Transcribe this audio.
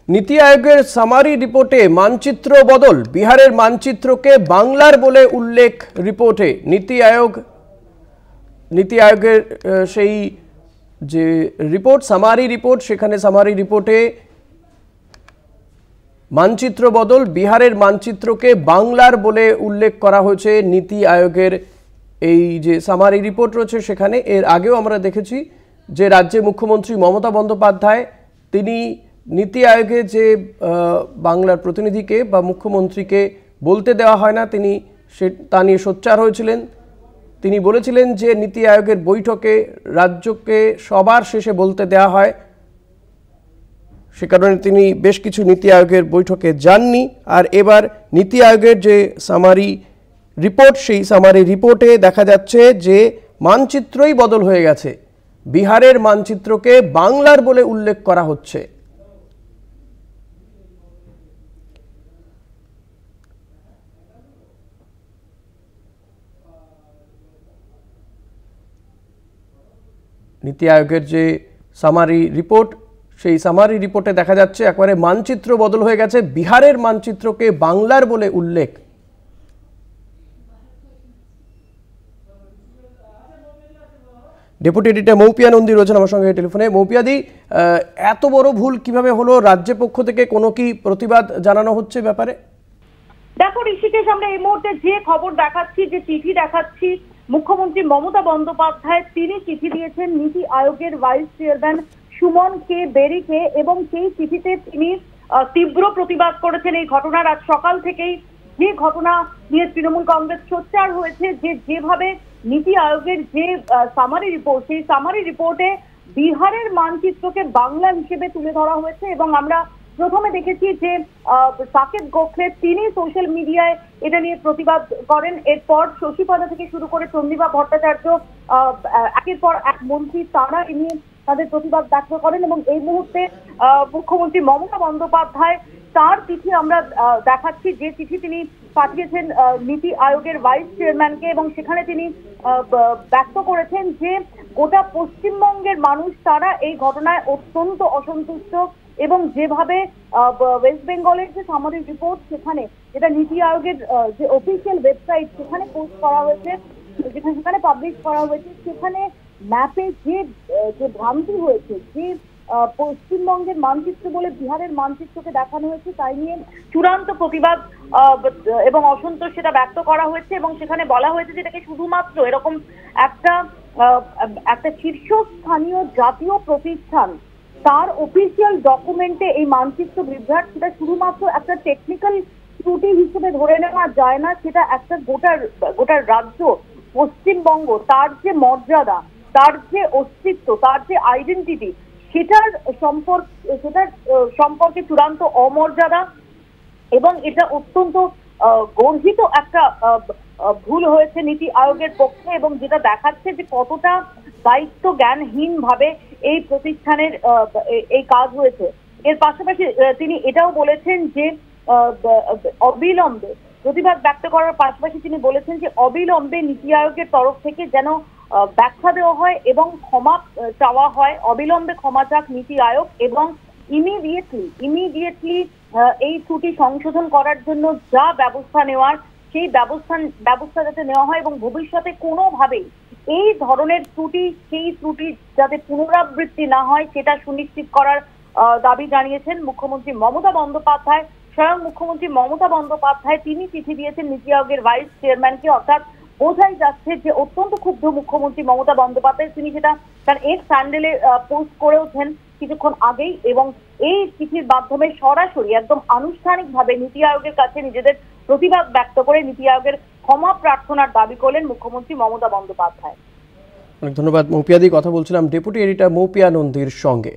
নীতি আয়োগের সামারি রিপোর্টে মানচিত্র বদল, বিহারের মানচিত্রকে বাংলার বলে উল্লেখ রিপোর্টে। নীতি আয়োগের সেই যে রিপোর্ট, সামারি রিপোর্ট, সেখানে সামারি রিপোর্টে মানচিত্র বদল, বিহারের মানচিত্রকে বাংলার বলে উল্লেখ করা হয়েছে নীতি আয়োগের এই যে সামারি রিপোর্ট রয়েছে সেখানে। এর আগেও আমরা দেখেছি যে রাজ্যে মুখ্যমন্ত্রী মমতা বন্দ্যোপাধ্যায় তিনি নীতি আয়োগে যে বাংলার প্রতিনিধিকে বা মুখ্যমন্ত্রীকে বলতে দেওয়া হয় না, তিনি তা নিয়ে সোচ্চার হয়েছিলেন। তিনি বলেছিলেন যে নীতি আয়োগের বৈঠকে রাজ্যকে সবার শেষে বলতে দেওয়া হয়, সে কারণে তিনি বেশ কিছু নীতি আয়োগের বৈঠকে যাননি। আর এবার নীতি আয়োগের যে সামারি রিপোর্ট, সেই সামারি রিপোর্টে দেখা যাচ্ছে যে মানচিত্রই বদল হয়ে গেছে, বিহারের মানচিত্রকে বাংলার বলে উল্লেখ করা হচ্ছে। নীতি আয়োগের যে সামারি রিপোর্ট, সেই সামারি রিপোর্টে দেখা যাচ্ছে একবারে মানচিত্র বদল হয়ে গেছে, বিহারের মানচিত্রকে বাংলার বলে উল্লেখ। ডেপুটি এডিটর মৌপিয়া নন্দী রয়েছেন আমার সঙ্গে টেলিফোনে। মৌপিয়াদি, এত বড় ভুল কিভাবে হলো? রাজ্য পক্ষ থেকে কোনো কি প্রতিবাদ জানানো হচ্ছে ব্যাপারে? দেখো ঋষিকেশ, আমরা এই মুহূর্তে যে খবর দেখাচ্ছি, যে চিঠি দেখাচ্ছি, মুখ্যমন্ত্রী মমতা বন্দ্যোপাধ্যায় তিনি চিঠি দিয়েছেন নীতি আয়োগের ভাইস চেয়ারম্যান সুমন কে বেরিকে, এবং সেই চিঠিতে তিনি তীব্র প্রতিবাদ করেছেন এই ঘটনার। আজ সকাল থেকেই যে ঘটনা নিয়ে তৃণমূল কংগ্রেস সোচ্চার হয়েছে, যেভাবে নীতি আয়োগের যে সামারি রিপোর্ট, সেই সামারি রিপোর্টে বিহারের মানচিত্রকে বাংলা হিসেবে তুলে ধরা হয়েছে। এবং আমরা প্রথমে দেখেছি যে সাকেত গোখলে তিনি সোশ্যাল মিডিয়ায় এটা নিয়ে প্রতিবাদ করেন। এরপর শশীপাদা থেকে শুরু করে চন্দ্রিমা ভট্টাচার্য, একের পর এক মন্ত্রী, তারা এ নিয়ে তাদের প্রতিবাদ ব্যক্ত করেন। এবং এই মুহূর্তে মুখ্যমন্ত্রী মমতা বন্দ্যোপাধ্যায় তার চিঠি আমরা দেখাচ্ছি, যে চিঠি তিনি পাঠিয়েছেন নীতি আয়োগের ভাইস চেয়ারম্যানকে, এবং সেখানে তিনি ব্যক্ত করেছেন যে গোটা পশ্চিমবঙ্গের মানুষ তারা এই ঘটনায় অত্যন্ত অসন্তুষ্ট, এবং যেভাবে ওয়েস্ট বেঙ্গলের যে সামারি রিপোর্ট, সেখানে যেটা নীতি আয়োগের যে অফিসিয়াল ওয়েবসাইট সেখানে পোস্ট করা হয়েছে, সেখানে পাবলিশ করা হয়েছে, সেখানে ম্যাপে যে ভ্রান্তি হয়েছে, যে পশ্চিমবঙ্গের মানচিত্র বলে বিহারের মানচিত্রকে দেখানো হয়েছে, তাই নিয়ে চূড়ান্ত প্রতিবাদ এবং অসন্তোষ সেটা ব্যক্ত করা হয়েছে। এবং সেখানে বলা হয়েছে যে এটাকে শুধুমাত্র এরকম একটা শীর্ষস্থানীয় জাতীয় প্রতিষ্ঠান তার অফিসিয়াল ডকুমেন্টে এই মানচিত্র বিভ্রাট, সেটা শুধুমাত্র একটা টেকনিক্যাল ত্রুটি হিসেবে ধরে নেওয়া যায় না, সেটা একটা গোটা রাজ্য পশ্চিমবঙ্গ, তার যে মর্যাদা, তার যে অস্তিত্ব, তার যে আইডেন্টিটি, সেটার সম্পর্কে চূড়ান্ত অমর্যাদা, এবং এটা অত্যন্ত গর্হিত একটা ভুল হয়েছে নীতি আয়োগের পক্ষে, এবং যেটা দেখাচ্ছে যে কতটা দায়িত্ব জ্ঞানহীন ভাবে এই প্রতিষ্ঠানের এই কাজ হয়েছে। এর পাশাপাশি তিনি এটাও বলেছেন যে অবিলম্বে প্রতিবাদ ব্যক্ত করার পাশাপাশি তিনি বলেছেন যে অবিলম্বে নীতি আয়োগের তরফ থেকে যেন ব্যাখ্যা দেওয়া হয় এবং ক্ষমা চাওয়া হয়, অবিলম্বে ক্ষমা চাক নীতি আয়োগ, এবং ইমিডিয়েটলি এই ত্রুটি সংশোধন করার জন্য যা ব্যবস্থা নেওয়ার সেই ব্যবস্থা যাতে নেওয়া হয়, এবং ভবিষ্যতে কোনোভাবেই এই ধরনের সেই ত্রুটি যাতে পুনরাবৃত্তি না হয় সেটা সুনিশ্চিত করার দাবি জানিয়েছেন মুখ্যমন্ত্রী মমতা বন্দ্যোপাধ্যায়। স্বয়ং মুখ্যমন্ত্রী মমতা বন্দ্যোপাধ্যায় তিনি চিঠি দিয়েছেন নীতি আয়োগের ভাইস চেয়ারম্যানকে, অর্থাৎ বোঝাই যাচ্ছে যে অত্যন্ত ক্ষুব্ধ মুখ্যমন্ত্রী মমতা বন্দ্যোপাধ্যায়। তিনি সেটা তার এক্স হ্যান্ডেলে পোস্ট করেওছেন কিছুক্ষণ আগেই, এবং এই চিঠির মাধ্যমে সরাসরি একদম আনুষ্ঠানিকভাবে নীতি আয়োগের কাছে নিজেদের প্রতিবাদ ব্যক্ত করে নীতি আয়োগের ক্ষমা প্রার্থনার দাবি করলেন মুখ্যমন্ত্রী মমতা বন্দ্যোপাধ্যায়। অনেক ধন্যবাদ মৌপিয়াদি। কথা বলছিলাম ডেপুটি এডিটর মৌপিয়া নন্দীর সঙ্গে।